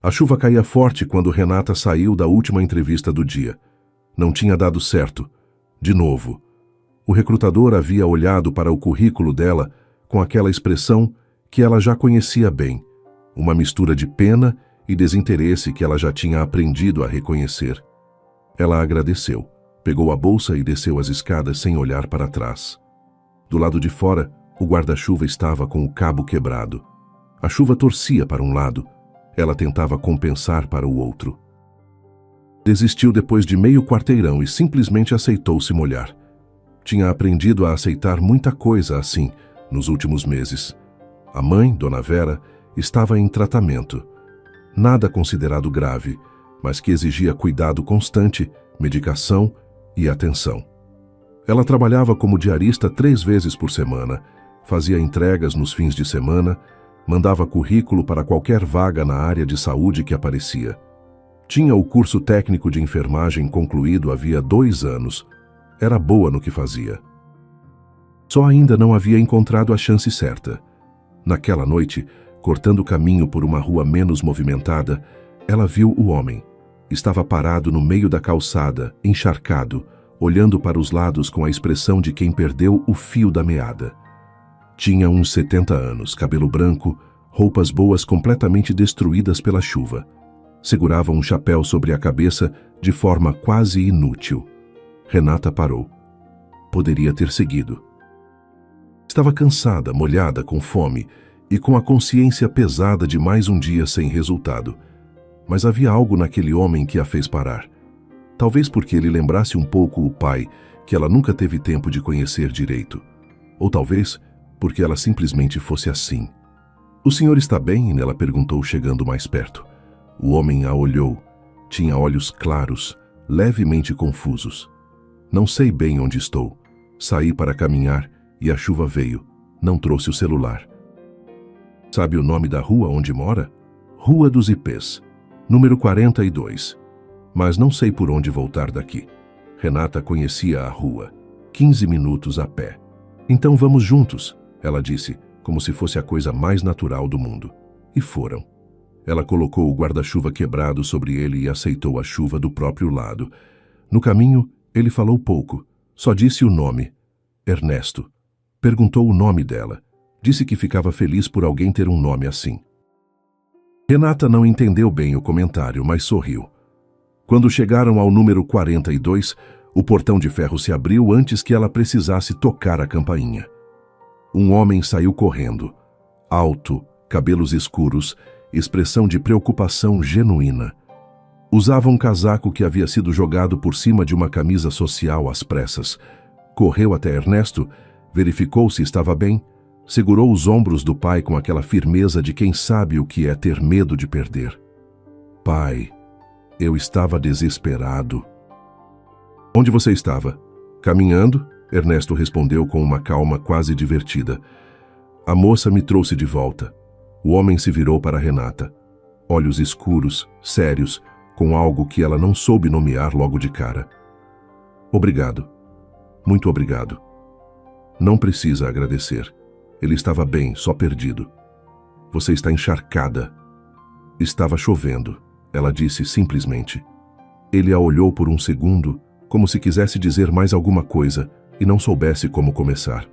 A chuva caía forte quando Renata saiu da última entrevista do dia. Não tinha dado certo. De novo. O recrutador havia olhado para o currículo dela com aquela expressão que ela já conhecia bem, uma mistura de pena e desinteresse que ela já tinha aprendido a reconhecer. Ela agradeceu, pegou a bolsa e desceu as escadas sem olhar para trás. Do lado de fora, o guarda-chuva estava com o cabo quebrado. A chuva torcia para um lado, ela tentava compensar para o outro. Desistiu depois de meio quarteirão e simplesmente aceitou se molhar. Tinha aprendido a aceitar muita coisa assim nos últimos meses. A mãe, Dona Vera, estava em tratamento. Nada considerado grave, mas que exigia cuidado constante, medicação e atenção. Ela trabalhava como diarista 3 vezes por semana, fazia entregas nos fins de semana, mandava currículo para qualquer vaga na área de saúde que aparecia. Tinha o curso técnico de enfermagem concluído havia 2 anos. Era boa no que fazia. Só ainda não havia encontrado a chance certa. Naquela noite, cortando o caminho por uma rua menos movimentada, ela viu o homem. Estava parado no meio da calçada, encharcado, olhando para os lados com a expressão de quem perdeu o fio da meada. Tinha uns 70 anos, cabelo branco, roupas boas completamente destruídas pela chuva. Segurava um chapéu sobre a cabeça de forma quase inútil. Renata parou. Poderia ter seguido. Estava cansada, molhada, com fome e com a consciência pesada de mais um dia sem resultado. Mas havia algo naquele homem que a fez parar. Talvez porque ele lembrasse um pouco o pai, que ela nunca teve tempo de conhecer direito. Ou talvez porque ela simplesmente fosse assim. "O senhor está bem?" ela perguntou, chegando mais perto. O homem a olhou. Tinha olhos claros, levemente confusos. "Não sei bem onde estou. Saí para caminhar e a chuva veio. Não trouxe o celular." "Sabe o nome da rua onde mora?" "Rua dos Ipês, número 42. Mas não sei por onde voltar daqui." Renata conhecia a rua. 15 minutos a pé. "Então vamos juntos," ela disse, como se fosse a coisa mais natural do mundo. E foram. Ela colocou o guarda-chuva quebrado sobre ele e aceitou a chuva do próprio lado. No caminho, ele falou pouco. Só disse o nome. Ernesto. Perguntou o nome dela. Disse que ficava feliz por alguém ter um nome assim. Renata não entendeu bem o comentário, mas sorriu. Quando chegaram ao número 42, o portão de ferro se abriu antes que ela precisasse tocar a campainha. Um homem saiu correndo. Alto, cabelos escuros, expressão de preocupação genuína. Usava um casaco que havia sido jogado por cima de uma camisa social às pressas. Correu até Ernesto, verificou se estava bem, segurou os ombros do pai com aquela firmeza de quem sabe o que é ter medo de perder. "Pai, eu estava desesperado." "Onde você estava?" "Caminhando," Ernesto respondeu com uma calma quase divertida. "A moça me trouxe de volta." O homem se virou para Renata. Olhos escuros, sérios, com algo que ela não soube nomear logo de cara. "Obrigado. Muito obrigado." "Não precisa agradecer. Ele estava bem, só perdido." "Você está encharcada." "Estava chovendo," ela disse simplesmente. Ele a olhou por um segundo, como se quisesse dizer mais alguma coisa, e não soubesse como começar.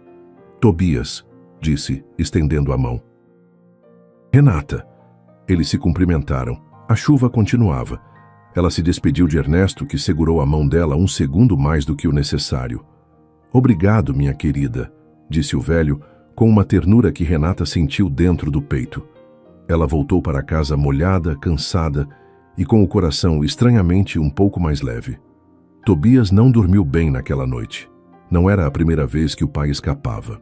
"Tobias," disse, estendendo a mão. "Renata." Eles se cumprimentaram. A chuva continuava. Ela se despediu de Ernesto, que segurou a mão dela um segundo mais do que o necessário. "Obrigado, minha querida," disse o velho, com uma ternura que Renata sentiu dentro do peito. Ela voltou para casa molhada, cansada e com o coração estranhamente um pouco mais leve. Tobias não dormiu bem naquela noite. Não era a primeira vez que o pai escapava.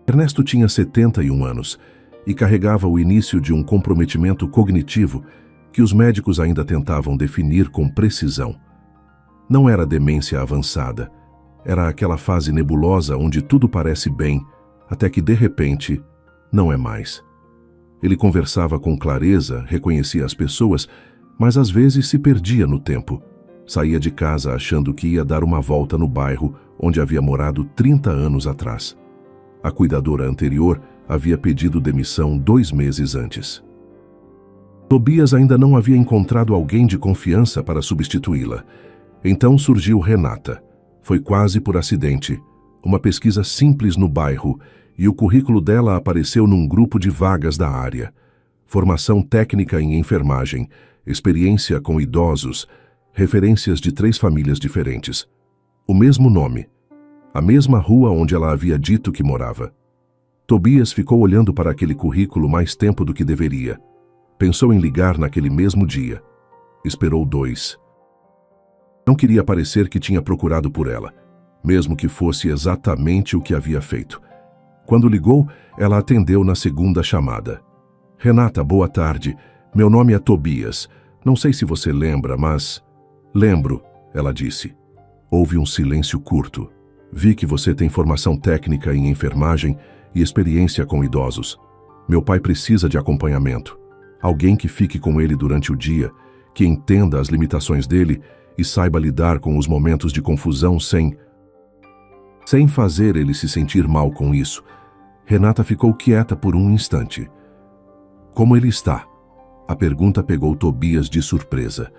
Ernesto tinha 71 anos e carregava o início de um comprometimento cognitivo que os médicos ainda tentavam definir com precisão. Não era demência avançada, era aquela fase nebulosa onde tudo parece bem, até que de repente não é mais. Ele conversava com clareza, reconhecia as pessoas, mas às vezes se perdia no tempo. Saía de casa achando que ia dar uma volta no bairro onde havia morado 30 anos atrás. A cuidadora anterior havia pedido demissão 2 meses antes. Tobias ainda não havia encontrado alguém de confiança para substituí-la. Então surgiu Renata. Foi quase por acidente. Uma pesquisa simples no bairro, e o currículo dela apareceu num grupo de vagas da área. Formação técnica em enfermagem, experiência com idosos, referências de 3 famílias diferentes. O mesmo nome. A mesma rua onde ela havia dito que morava. Tobias ficou olhando para aquele currículo mais tempo do que deveria. Pensou em ligar naquele mesmo dia. Esperou 2. Não queria parecer que tinha procurado por ela, mesmo que fosse exatamente o que havia feito. Quando ligou, ela atendeu na segunda chamada. Renata, boa tarde. Meu nome é Tobias. Não sei se você lembra, mas... Lembro, ela disse. Houve um silêncio curto. Vi que você tem formação técnica em enfermagem e experiência com idosos. Meu pai precisa de acompanhamento. Alguém que fique com ele durante o dia, que entenda as limitações dele e saiba lidar com os momentos de confusão sem fazer ele se sentir mal com isso. Renata ficou quieta por um instante. Como ele está? A pergunta pegou Tobias de surpresa.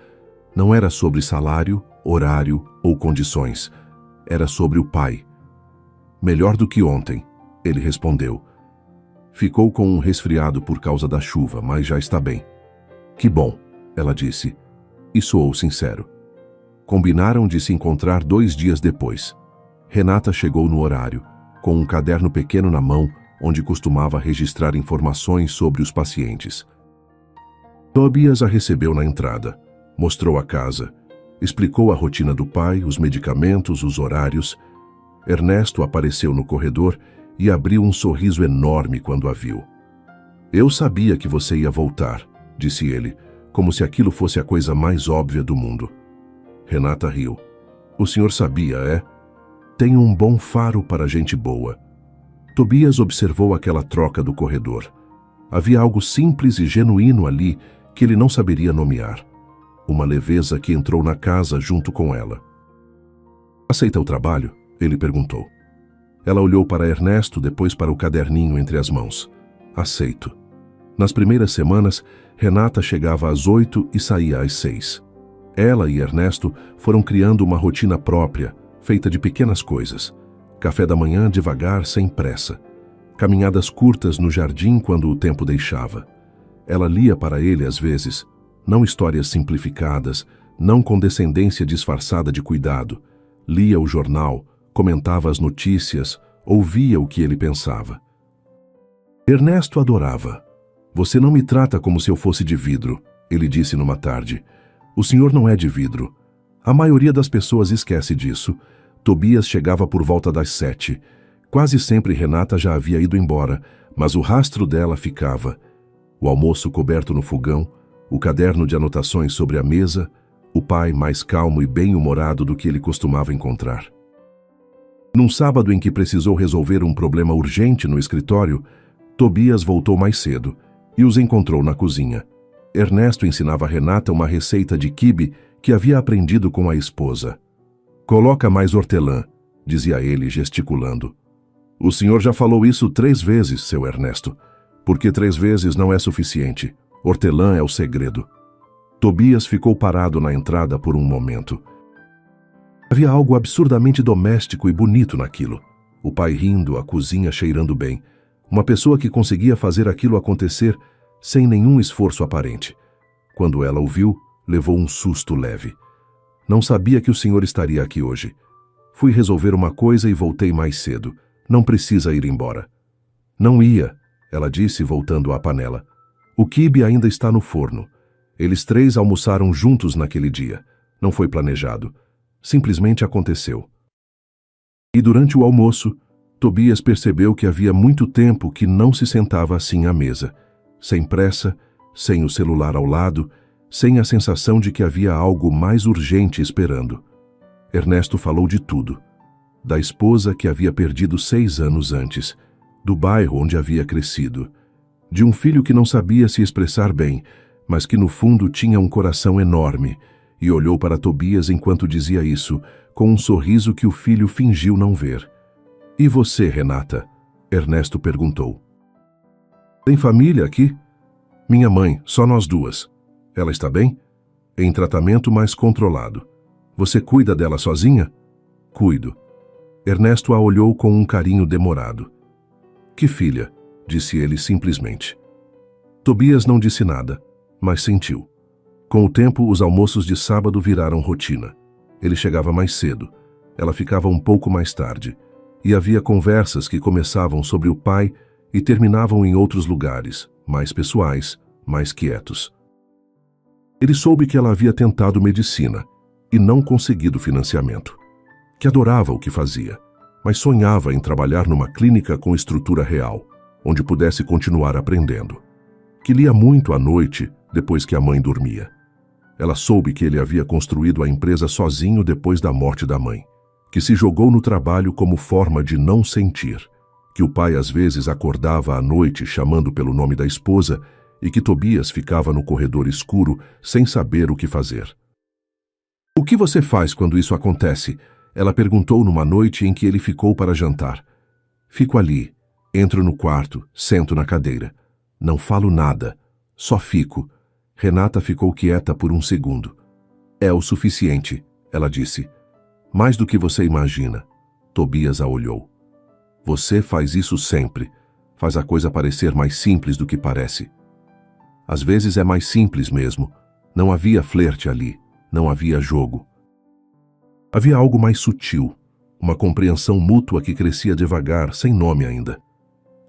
Não era sobre salário, horário ou condições. Era sobre o pai. Melhor do que ontem, ele respondeu. Ficou com um resfriado por causa da chuva, mas já está bem. Que bom, ela disse, e soou sincero. Combinaram de se encontrar 2 dias depois. Renata chegou no horário, com um caderno pequeno na mão, onde costumava registrar informações sobre os pacientes. Tobias a recebeu na entrada, mostrou a casa, explicou a rotina do pai, os medicamentos, os horários. Ernesto apareceu no corredor e abriu um sorriso enorme quando a viu. Eu sabia que você ia voltar, disse ele, como se aquilo fosse a coisa mais óbvia do mundo. Renata riu. O senhor sabia, é? Tenho um bom faro para gente boa. Tobias observou aquela troca do corredor. Havia algo simples e genuíno ali que ele não saberia nomear. Uma leveza que entrou na casa junto com ela. Aceita o trabalho? Ele perguntou. Ela olhou para Ernesto, depois para o caderninho entre as mãos. Aceito. Nas primeiras semanas, Renata chegava às 8 e saía às 6. Ela e Ernesto foram criando uma rotina própria, feita de pequenas coisas. Café da manhã devagar, sem pressa. Caminhadas curtas no jardim quando o tempo deixava. Ela lia para ele às vezes, não histórias simplificadas, não condescendência disfarçada de cuidado. Lia o jornal, comentava as notícias, ouvia o que ele pensava. Ernesto adorava. Você não me trata como se eu fosse de vidro, ele disse numa tarde. O senhor não é de vidro. A maioria das pessoas esquece disso. Tobias chegava por volta das 7. Quase sempre Renata já havia ido embora, mas o rastro dela ficava. O almoço coberto no fogão, o caderno de anotações sobre a mesa, o pai mais calmo e bem-humorado do que ele costumava encontrar. Num sábado em que precisou resolver um problema urgente no escritório, Tobias voltou mais cedo e os encontrou na cozinha. Ernesto ensinava a Renata uma receita de quibe que havia aprendido com a esposa. Coloca mais hortelã, dizia ele gesticulando. O senhor já falou isso 3 vezes, seu Ernesto, porque 3 vezes não é suficiente. Hortelã é o segredo. Tobias ficou parado na entrada por um momento. Havia algo absurdamente doméstico e bonito naquilo. O pai rindo, a cozinha cheirando bem. Uma pessoa que conseguia fazer aquilo acontecer sem nenhum esforço aparente. Quando ela o viu, levou um susto leve. Não sabia que o senhor estaria aqui hoje. Fui resolver uma coisa e voltei mais cedo. Não precisa ir embora. Não ia, ela disse, voltando à panela. O quibe ainda está no forno. Eles 3 almoçaram juntos naquele dia. Não foi planejado. Simplesmente aconteceu. E durante o almoço, Tobias percebeu que havia muito tempo que não se sentava assim à mesa, sem pressa, sem o celular ao lado, sem a sensação de que havia algo mais urgente esperando. Ernesto falou de tudo. Da esposa que havia perdido 6 anos antes, do bairro onde havia crescido, de um filho que não sabia se expressar bem, mas que no fundo tinha um coração enorme, e olhou para Tobias enquanto dizia isso, com um sorriso que o filho fingiu não ver. E você, Renata? Ernesto perguntou. Tem família aqui? Minha mãe, só nós duas. Ela está bem? Em tratamento, mas controlado. Você cuida dela sozinha? Cuido. Ernesto a olhou com um carinho demorado. Que filha, disse ele simplesmente. Tobias não disse nada, mas sentiu. Com o tempo, os almoços de sábado viraram rotina. Ele chegava mais cedo, ela ficava um pouco mais tarde, e havia conversas que começavam sobre o pai e terminavam em outros lugares, mais pessoais, mais quietos. Ele soube que ela havia tentado medicina e não conseguido financiamento, que adorava o que fazia, mas sonhava em trabalhar numa clínica com estrutura real, onde pudesse continuar aprendendo, que lia muito à noite depois que a mãe dormia. Ela soube que ele havia construído a empresa sozinho depois da morte da mãe, que se jogou no trabalho como forma de não sentir, que o pai às vezes acordava à noite chamando pelo nome da esposa e que Tobias ficava no corredor escuro sem saber o que fazer. O que você faz quando isso acontece? Ela perguntou numa noite em que ele ficou para jantar. Fico ali, entro no quarto, sento na cadeira. Não falo nada, só fico. Renata ficou quieta por um segundo. É o suficiente, ela disse. Mais do que você imagina. Tobias a olhou. Você faz isso sempre. Faz a coisa parecer mais simples do que parece. Às vezes é mais simples mesmo. Não havia flerte ali. Não havia jogo. Havia algo mais sutil. Uma compreensão mútua que crescia devagar, sem nome ainda.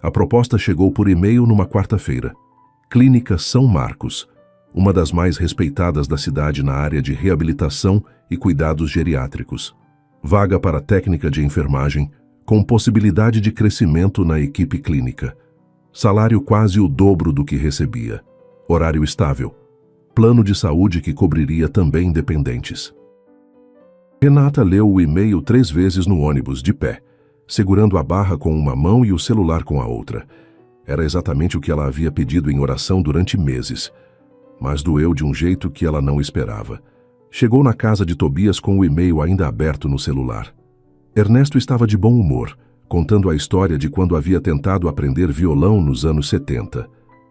A proposta chegou por e-mail numa quarta-feira. Clínica São Marcos, uma das mais respeitadas da cidade na área de reabilitação e cuidados geriátricos. Vaga para técnica de enfermagem, com possibilidade de crescimento na equipe clínica. Salário quase o dobro do que recebia. Horário estável. Plano de saúde que cobriria também dependentes. Renata leu o e-mail 3 vezes no ônibus, de pé, segurando a barra com uma mão e o celular com a outra. Era exatamente o que ela havia pedido em oração durante meses. Mas doeu de um jeito que ela não esperava. Chegou na casa de Tobias com o e-mail ainda aberto no celular. Ernesto estava de bom humor, contando a história de quando havia tentado aprender violão nos anos 70.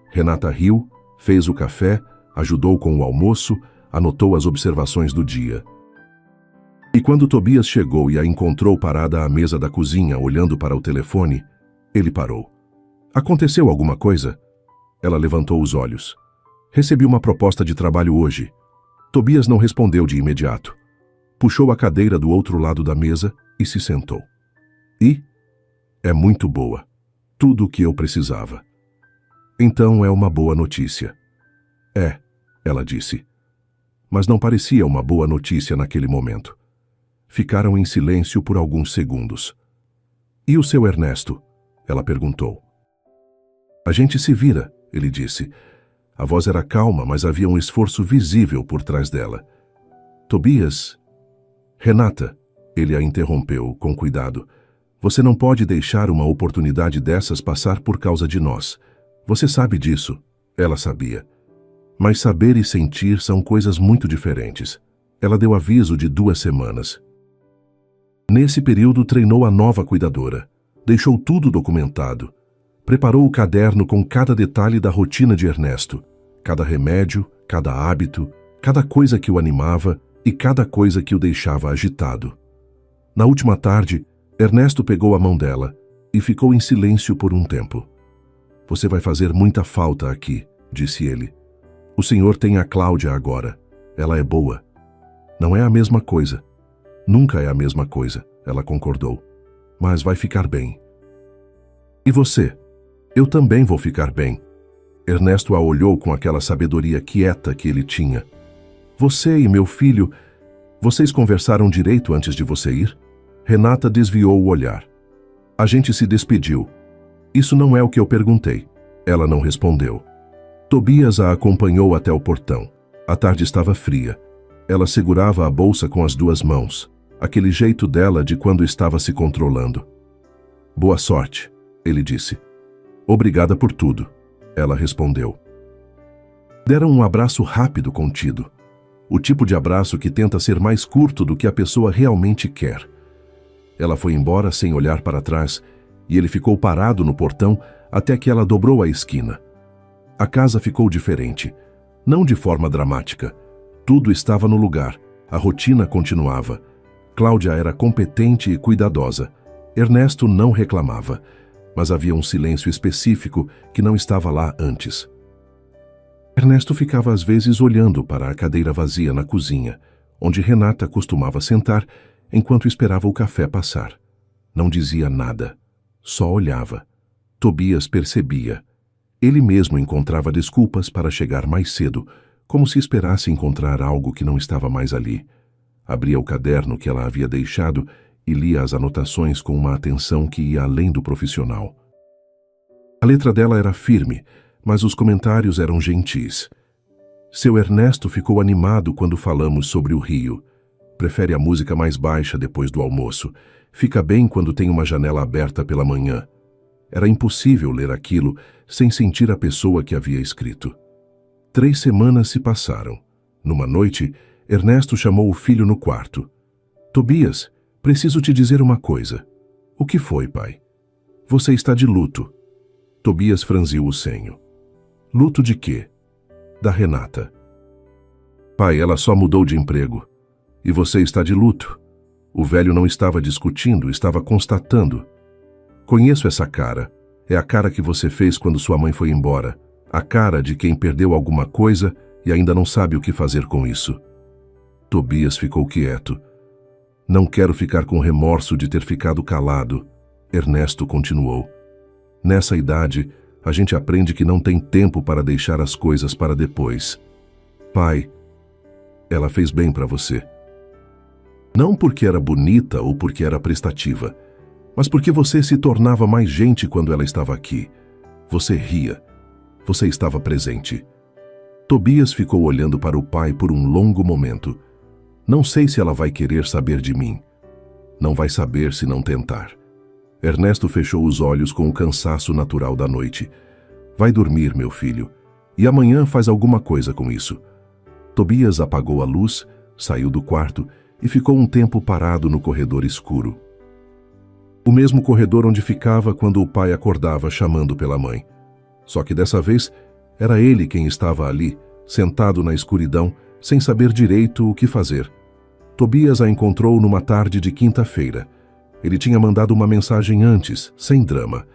Renata riu, fez o café, ajudou com o almoço, anotou as observações do dia. E quando Tobias chegou e a encontrou parada à mesa da cozinha, olhando para o telefone, ele parou. Aconteceu alguma coisa? Ela levantou os olhos. Recebi uma proposta de trabalho hoje. Tobias não respondeu de imediato. Puxou a cadeira do outro lado da mesa e se sentou. E? É muito boa. Tudo o que eu precisava. Então é uma boa notícia. É, ela disse. Mas não parecia uma boa notícia naquele momento. Ficaram em silêncio por alguns segundos. E o seu Ernesto? Ela perguntou. A gente se vira, ele disse. A voz era calma, mas havia um esforço visível por trás dela. Tobias? Renata, ele a interrompeu com cuidado. Você não pode deixar uma oportunidade dessas passar por causa de nós. Você sabe disso. Ela sabia. Mas saber e sentir são coisas muito diferentes. Ela deu aviso de 2 semanas. Nesse período, treinou a nova cuidadora. Deixou tudo documentado. Preparou o caderno com cada detalhe da rotina de Ernesto. Cada remédio, cada hábito, cada coisa que o animava e cada coisa que o deixava agitado. Na última tarde, Ernesto pegou a mão dela e ficou em silêncio por um tempo. Você vai fazer muita falta aqui, disse ele. O senhor tem a Cláudia agora. Ela é boa. Não é a mesma coisa. Nunca é a mesma coisa, ela concordou. Mas vai ficar bem. E você? Eu também vou ficar bem. Ernesto a olhou com aquela sabedoria quieta que ele tinha. Você e meu filho, vocês conversaram direito antes de você ir? Renata desviou o olhar. A gente se despediu. Isso não é o que eu perguntei. Ela não respondeu. Tobias a acompanhou até o portão. A tarde estava fria. Ela segurava a bolsa com as 2 mãos. Aquele jeito dela de quando estava se controlando. Boa sorte, ele disse. Obrigada por tudo, ela respondeu. Deram um abraço rápido contido. O tipo de abraço que tenta ser mais curto do que a pessoa realmente quer. Ela foi embora sem olhar para trás e ele ficou parado no portão até que ela dobrou a esquina. A casa ficou diferente. Não de forma dramática. Tudo estava no lugar. A rotina continuava. Cláudia era competente e cuidadosa. Ernesto não reclamava. Mas havia um silêncio específico que não estava lá antes. Ernesto ficava às vezes olhando para a cadeira vazia na cozinha, onde Renata costumava sentar enquanto esperava o café passar. Não dizia nada. Só olhava. Tobias percebia. Ele mesmo encontrava desculpas para chegar mais cedo, como se esperasse encontrar algo que não estava mais ali. Abria o caderno que ela havia deixado e lia as anotações com uma atenção que ia além do profissional. A letra dela era firme, mas os comentários eram gentis. Seu Ernesto ficou animado quando falamos sobre o Rio. Prefere a música mais baixa depois do almoço. Fica bem quando tem uma janela aberta pela manhã. Era impossível ler aquilo sem sentir a pessoa que havia escrito. 3 semanas se passaram. Numa noite, Ernesto chamou o filho no quarto. Tobias, preciso te dizer uma coisa. O que foi, pai? Você está de luto. Tobias franziu o senho. Luto de quê? Da Renata. Pai, ela só mudou de emprego. E você está de luto. O velho não estava discutindo, estava constatando. Conheço essa cara. É a cara que você fez quando sua mãe foi embora. A cara de quem perdeu alguma coisa e ainda não sabe o que fazer com isso. Tobias ficou quieto. Não quero ficar com remorso de ter ficado calado. Ernesto continuou. Nessa idade, a gente aprende que não tem tempo para deixar as coisas para depois. Pai, ela fez bem para você. Não porque era bonita ou porque era prestativa, mas porque você se tornava mais gente quando ela estava aqui. Você ria. Você estava presente. Tobias ficou olhando para o pai por um longo momento. Não sei se ela vai querer saber de mim. Não vai saber se não tentar. Ernesto fechou os olhos com o cansaço natural da noite. Vai dormir, meu filho, e amanhã faz alguma coisa com isso. Tobias apagou a luz, saiu do quarto e ficou um tempo parado no corredor escuro. O mesmo corredor onde ficava quando o pai acordava chamando pela mãe. Só que dessa vez era ele quem estava ali, sentado na escuridão, sem saber direito o que fazer. Tobias a encontrou numa tarde de quinta-feira. Ele tinha mandado uma mensagem antes, sem drama.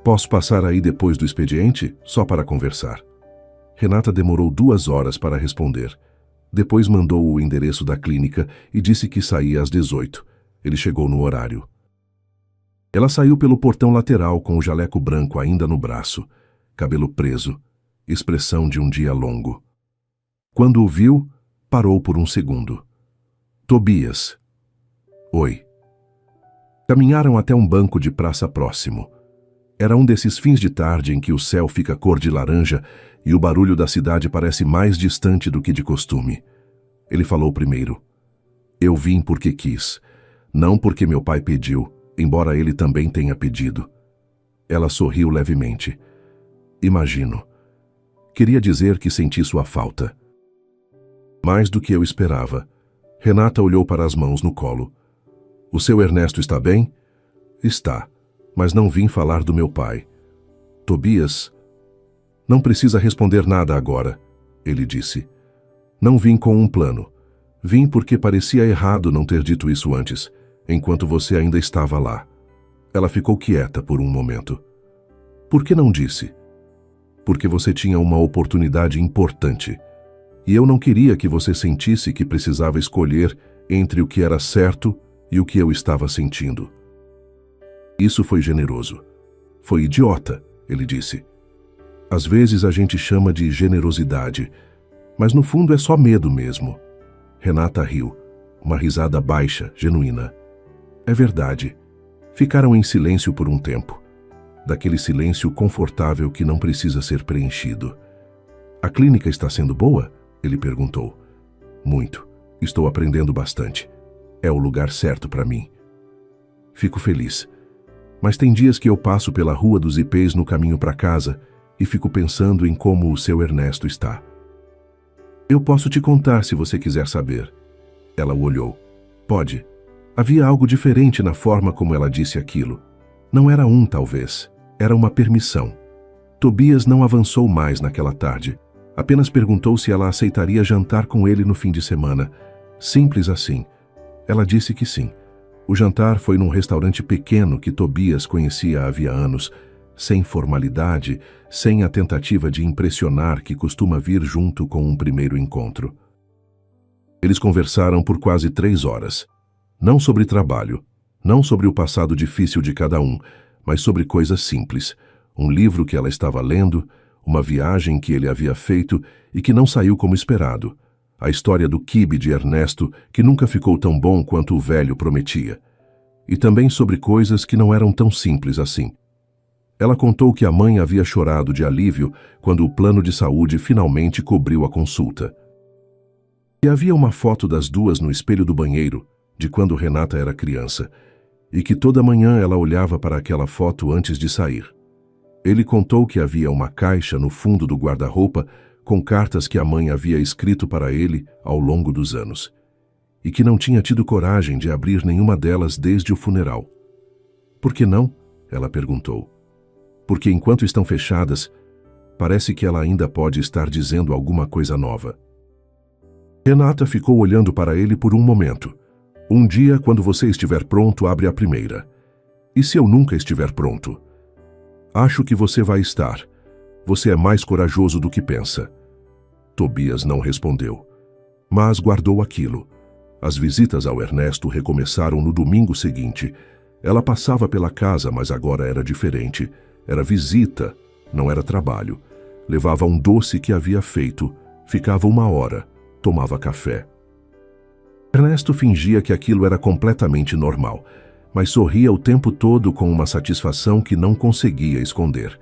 Posso passar aí depois do expediente, só para conversar? Renata demorou 2 horas para responder. Depois mandou o endereço da clínica e disse que saía às 18. Ele chegou no horário. Ela saiu pelo portão lateral com o jaleco branco ainda no braço, cabelo preso, expressão de um dia longo. Quando o viu, parou por um segundo. Tobias. Oi. Caminharam até um banco de praça próximo. Era um desses fins de tarde em que o céu fica cor de laranja e o barulho da cidade parece mais distante do que de costume. Ele falou primeiro. Eu vim porque quis, não porque meu pai pediu, embora ele também tenha pedido. Ela sorriu levemente. Imagino. Queria dizer que senti sua falta. Mais do que eu esperava. Renata olhou para as mãos no colo. O seu Ernesto está bem? Está, mas não vim falar do meu pai. Tobias, não precisa responder nada agora, ele disse. Não vim com um plano. Vim porque parecia errado não ter dito isso antes, enquanto você ainda estava lá. Ela ficou quieta por um momento. Por que não disse? Porque você tinha uma oportunidade importante. E eu não queria que você sentisse que precisava escolher entre o que era certo e o que eu estava sentindo. Isso foi generoso. Foi idiota, ele disse. Às vezes a gente chama de generosidade, mas no fundo é só medo mesmo. Renata riu, uma risada baixa, genuína. É verdade. Ficaram em silêncio por um tempo. Daquele silêncio confortável que não precisa ser preenchido. A clínica está sendo boa? Ele perguntou. Muito. Estou aprendendo bastante. É o lugar certo para mim. Fico feliz. Mas tem dias que eu passo pela Rua dos Ipês no caminho para casa e fico pensando em como o seu Ernesto está. Eu posso te contar se você quiser saber. Ela o olhou. Pode. Havia algo diferente na forma como ela disse aquilo. Não era talvez. Era uma permissão. Tobias não avançou mais naquela tarde. Apenas perguntou se ela aceitaria jantar com ele no fim de semana. Simples assim. Ela disse que sim. O jantar foi num restaurante pequeno que Tobias conhecia havia anos, sem formalidade, sem a tentativa de impressionar que costuma vir junto com um primeiro encontro. Eles conversaram por quase 3 horas. Não sobre trabalho, não sobre o passado difícil de cada um, mas sobre coisas simples. Um livro que ela estava lendo, uma viagem que ele havia feito e que não saiu como esperado. A história do quibe de Ernesto, que nunca ficou tão bom quanto o velho prometia. E também sobre coisas que não eram tão simples assim. Ela contou que a mãe havia chorado de alívio quando o plano de saúde finalmente cobriu a consulta. E havia uma foto das duas no espelho do banheiro, de quando Renata era criança, e que toda manhã ela olhava para aquela foto antes de sair. Ele contou que havia uma caixa no fundo do guarda-roupa com cartas que a mãe havia escrito para ele ao longo dos anos, e que não tinha tido coragem de abrir nenhuma delas desde o funeral. Por que não? Ela perguntou. Porque enquanto estão fechadas, parece que ela ainda pode estar dizendo alguma coisa nova. Renata ficou olhando para ele por um momento. Um dia, quando você estiver pronto, abre a primeira. E se eu nunca estiver pronto? Acho que você vai estar. Você é mais corajoso do que pensa. Tobias não respondeu, mas guardou aquilo. As visitas ao Ernesto recomeçaram no domingo seguinte. Ela passava pela casa, mas agora era diferente. Era visita, não era trabalho. Levava um doce que havia feito, ficava 1 hora, tomava café. Ernesto fingia que aquilo era completamente normal, mas sorria o tempo todo com uma satisfação que não conseguia esconder.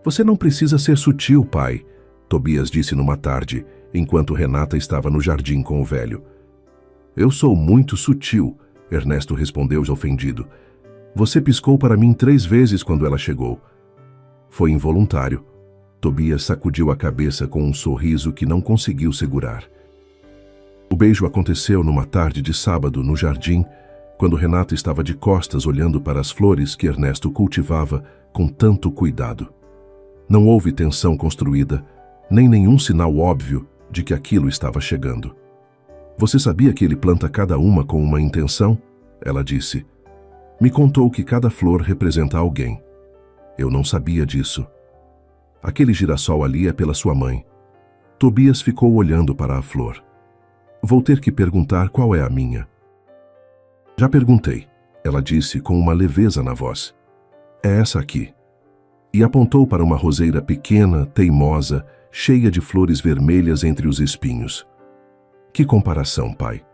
Você não precisa ser sutil, pai, Tobias disse numa tarde, enquanto Renata estava no jardim com o velho. Eu sou muito sutil, Ernesto respondeu ofendido. Você piscou para mim 3 vezes quando ela chegou. Foi involuntário. Tobias sacudiu a cabeça com um sorriso que não conseguiu segurar. O beijo aconteceu numa tarde de sábado no jardim, quando Renata estava de costas olhando para as flores que Ernesto cultivava com tanto cuidado. Não houve tensão construída, nem nenhum sinal óbvio de que aquilo estava chegando. Você sabia que ele planta cada uma com uma intenção? Ela disse. Me contou que cada flor representa alguém. Eu não sabia disso. Aquele girassol ali é pela sua mãe. Tobias ficou olhando para a flor. Vou ter que perguntar qual é a minha. Já perguntei, ela disse com uma leveza na voz. É essa aqui. E apontou para uma roseira pequena, teimosa, cheia de flores vermelhas entre os espinhos. Que comparação, pai,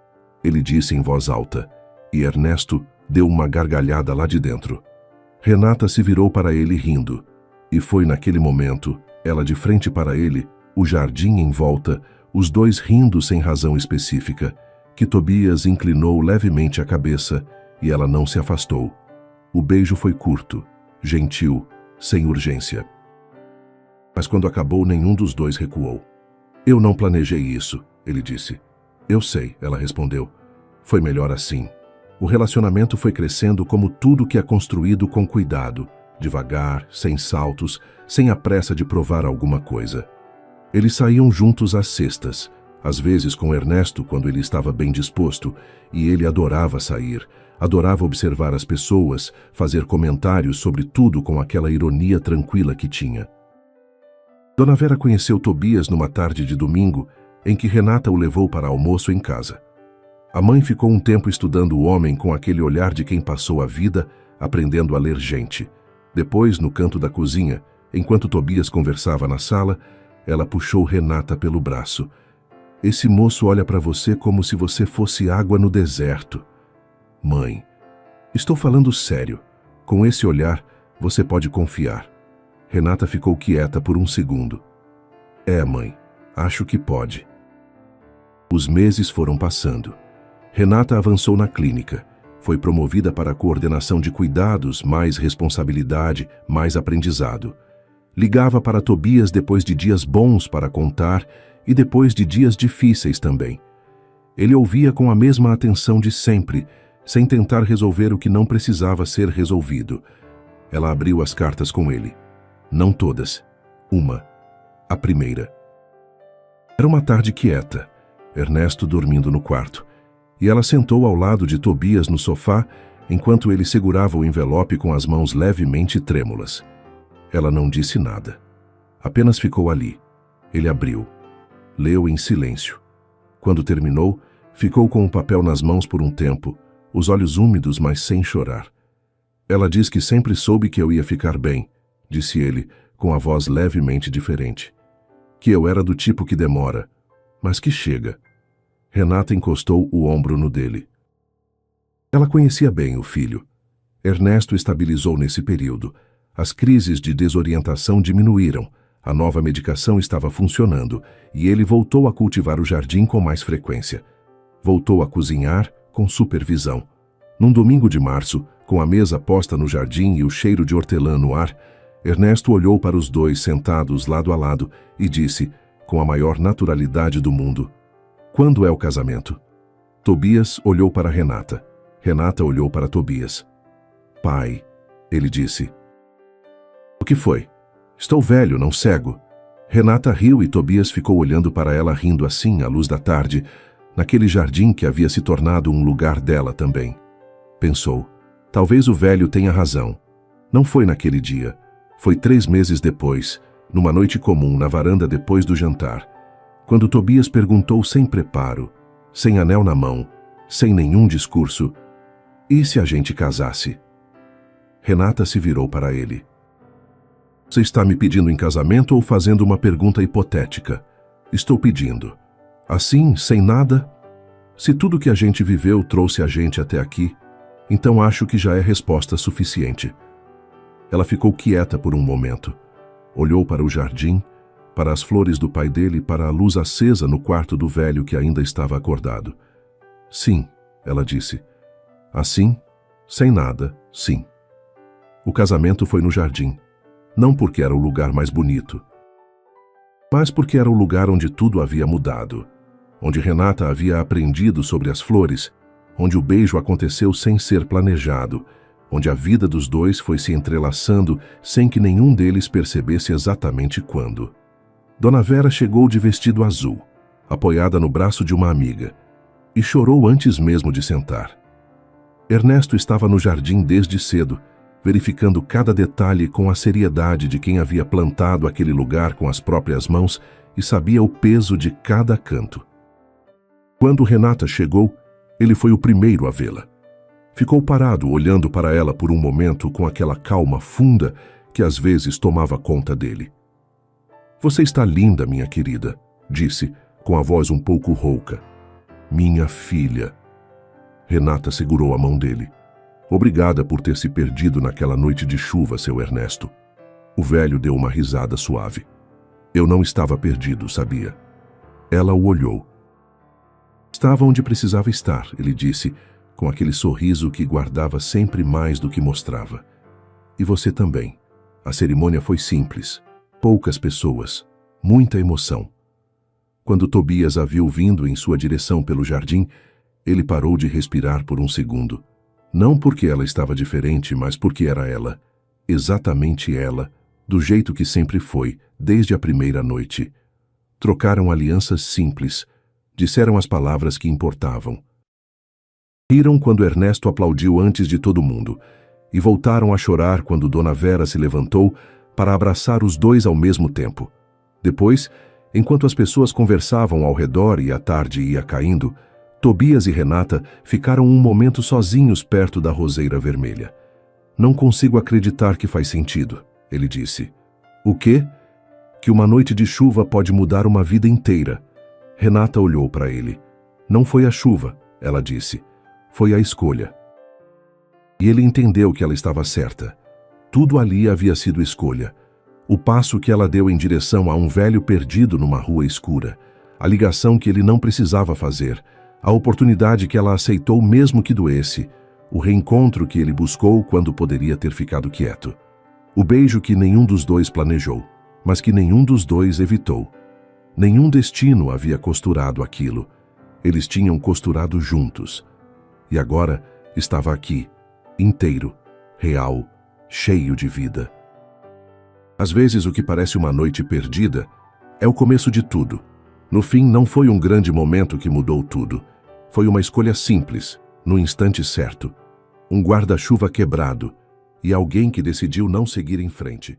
ele disse em voz alta, e Ernesto deu uma gargalhada lá de dentro. Renata se virou para ele rindo, e foi naquele momento, ela de frente para ele, o jardim em volta, os dois rindo sem razão específica, que Tobias inclinou levemente a cabeça e ela não se afastou. O beijo foi curto, gentil, sem urgência. Mas quando acabou, nenhum dos dois recuou. Eu não planejei isso, ele disse. Eu sei, ela respondeu. Foi melhor assim. O relacionamento foi crescendo como tudo que é construído com cuidado, devagar, sem saltos, sem a pressa de provar alguma coisa. Eles saíam juntos às sextas, às vezes com Ernesto quando ele estava bem disposto, e ele adorava sair, adorava observar as pessoas, fazer comentários sobre tudo com aquela ironia tranquila que tinha. Dona Vera conheceu Tobias numa tarde de domingo, em que Renata o levou para almoço em casa. A mãe ficou um tempo estudando o homem com aquele olhar de quem passou a vida aprendendo a ler gente. Depois, no canto da cozinha, enquanto Tobias conversava na sala, ela puxou Renata pelo braço. Esse moço olha para você como se você fosse água no deserto. Mãe, estou falando sério. Com esse olhar, você pode confiar. Renata ficou quieta por um segundo. É, mãe, acho que pode. Os meses foram passando. Renata avançou na clínica. Foi promovida para a coordenação de cuidados, mais responsabilidade, mais aprendizado. Ligava para Tobias depois de dias bons para contar e depois de dias difíceis também. Ele ouvia com a mesma atenção de sempre, sem tentar resolver o que não precisava ser resolvido. Ela abriu as cartas com ele. Não todas. Uma. A primeira. Era uma tarde quieta, Ernesto dormindo no quarto, e ela sentou ao lado de Tobias no sofá enquanto ele segurava o envelope com as mãos levemente trêmulas. Ela não disse nada. Apenas ficou ali. Ele abriu. Leu em silêncio. Quando terminou, ficou com o papel nas mãos por um tempo, os olhos úmidos, mas sem chorar. Ela diz que sempre soube que eu ia ficar bem, disse ele, com a voz levemente diferente. Que eu era do tipo que demora, mas que chega. Renata encostou o ombro no dele. Ela conhecia bem o filho. Ernesto estabilizou nesse período. As crises de desorientação diminuíram, a nova medicação estava funcionando e ele voltou a cultivar o jardim com mais frequência. Voltou a cozinhar com supervisão. Num domingo de março, com a mesa posta no jardim e o cheiro de hortelã no ar, Ernesto olhou para os dois sentados lado a lado e disse, com a maior naturalidade do mundo: "Quando é o casamento?" Tobias olhou para Renata. Renata olhou para Tobias. "Pai", ele disse. "O que foi? Estou velho, não cego." Renata riu e Tobias ficou olhando para ela rindo assim, à luz da tarde, naquele jardim que havia se tornado um lugar dela também. Pensou, talvez o velho tenha razão. Não foi naquele dia. Foi 3 meses depois, numa noite comum na varanda depois do jantar, quando Tobias perguntou sem preparo, sem anel na mão, sem nenhum discurso: "E se a gente casasse?" Renata se virou para ele. "Você está me pedindo em casamento ou fazendo uma pergunta hipotética?" "Estou pedindo. Assim, sem nada? Se tudo que a gente viveu trouxe a gente até aqui, então acho que já é resposta suficiente." Ela ficou quieta por um momento. Olhou para o jardim, para as flores do pai dele, para a luz acesa no quarto do velho que ainda estava acordado. "Sim", ela disse. "Assim, sem nada, sim." O casamento foi no jardim. Não porque era o lugar mais bonito, mas porque era o lugar onde tudo havia mudado, onde Renata havia aprendido sobre as flores, onde o beijo aconteceu sem ser planejado, onde a vida dos dois foi se entrelaçando sem que nenhum deles percebesse exatamente quando. Dona Vera chegou de vestido azul, apoiada no braço de uma amiga, e chorou antes mesmo de sentar. Ernesto estava no jardim desde cedo, verificando cada detalhe com a seriedade de quem havia plantado aquele lugar com as próprias mãos e sabia o peso de cada canto. Quando Renata chegou, ele foi o primeiro a vê-la. Ficou parado olhando para ela por um momento com aquela calma funda que às vezes tomava conta dele. "Você está linda, minha querida", disse, com a voz um pouco rouca. "Minha filha." Renata segurou a mão dele. "Obrigada por ter se perdido naquela noite de chuva, seu Ernesto." O velho deu uma risada suave. "Eu não estava perdido, sabia?" Ela o olhou. "Estava onde precisava estar", ele disse, com aquele sorriso que guardava sempre mais do que mostrava. "E você também. A cerimônia foi simples. Poucas pessoas. Muita emoção." Quando Tobias a viu vindo em sua direção pelo jardim, ele parou de respirar por um segundo. Não porque ela estava diferente, mas porque era ela. Exatamente ela, do jeito que sempre foi, desde a primeira noite. Trocaram alianças simples. Disseram as palavras que importavam. Riram quando Ernesto aplaudiu antes de todo mundo, e voltaram a chorar quando Dona Vera se levantou para abraçar os dois ao mesmo tempo. Depois, enquanto as pessoas conversavam ao redor e a tarde ia caindo, Tobias e Renata ficaram um momento sozinhos perto da roseira vermelha. "Não consigo acreditar que faz sentido", ele disse. "O quê?" "Que uma noite de chuva pode mudar uma vida inteira." Renata olhou para ele. "Não foi a chuva", ela disse. "Foi a escolha." E ele entendeu que ela estava certa. Tudo ali havia sido escolha. O passo que ela deu em direção a um velho perdido numa rua escura. A ligação que ele não precisava fazer. A oportunidade que ela aceitou mesmo que doesse. O reencontro que ele buscou quando poderia ter ficado quieto. O beijo que nenhum dos dois planejou, mas que nenhum dos dois evitou. Nenhum destino havia costurado aquilo. Eles tinham costurado juntos. E agora estava aqui, inteiro, real, cheio de vida. Às vezes, o que parece uma noite perdida é o começo de tudo. No fim, não foi um grande momento que mudou tudo. Foi uma escolha simples, no instante certo. Um guarda-chuva quebrado e alguém que decidiu não seguir em frente.